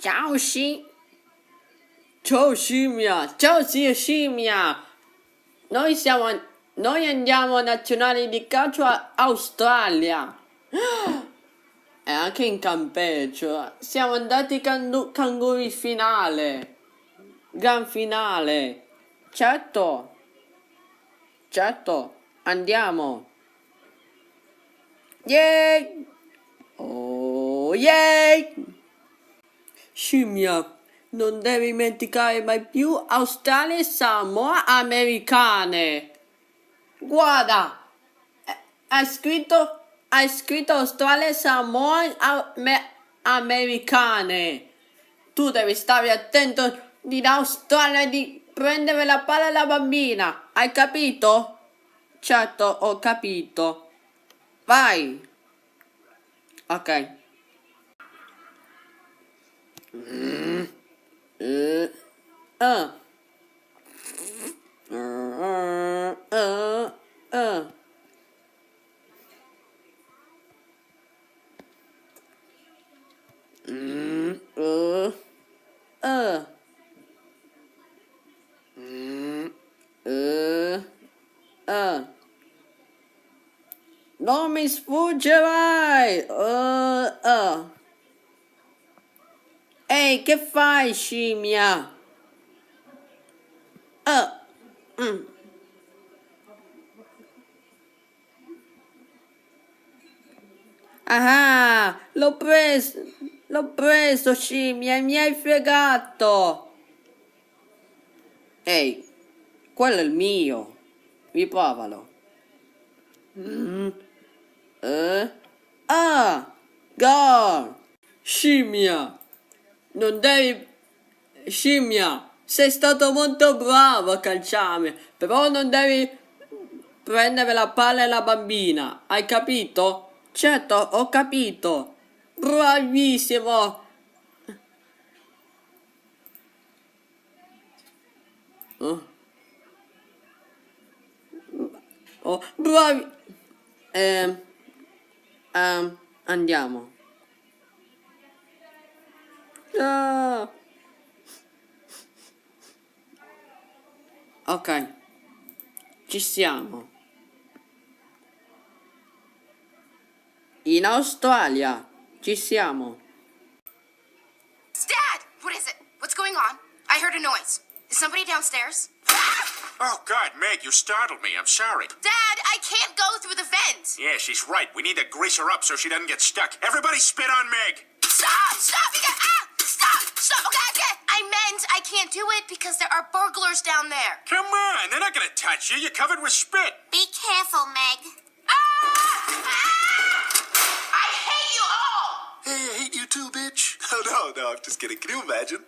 Ciao Ciao scimmia, ciao zia scimmia. Noi andiamo a nazionali di calcio a Australia. E anche in campeggio. Siamo andati canguri finale. Gran finale. Certo, andiamo. Yay! Oh, yay! Scimmia, non devi dimenticare mai più Australia e Samoa americane. Guarda, hai scritto Australia e Samoa americane. Tu devi stare attento di Australia e di prendere la palla alla bambina. Hai capito? Certo, ho capito. Vai. Ok. Mm. Uh. Uh. Uh. Mm. Mm. Non mi sfuggerai! Ehi, che fai, scimmia? Mm. Ah, l'ho preso, scimmia, mi hai fregato. Ehi, quello è il mio. Riprovalo. Mm. Ah, gol. Scimmia, non devi... Scimmia, sei stato molto bravo a calciare, però non devi prendere la palla alla bambina, hai capito? Certo, ho capito. Bravissimo. Oh, oh, bravi. Ehm, andiamo. Ah, ok, ci siamo. In Australia, ci siamo. Dad! What is it? What's going on? I heard a noise. Is somebody downstairs? Oh, God, Meg, you startled me. I'm sorry. Dad, I can't go through the vent. Yeah, she's right. We need to grease her up so she doesn't get stuck. Everybody spit on Meg. Stop! You got, stop! Okay. I meant I can't do it because there are burglars down there. Come on, they're not going to touch you. You're covered with spit. Be careful, Meg. I hate you all! Hey, I hate you too, bitch. Oh, no, I'm just kidding. Can you imagine?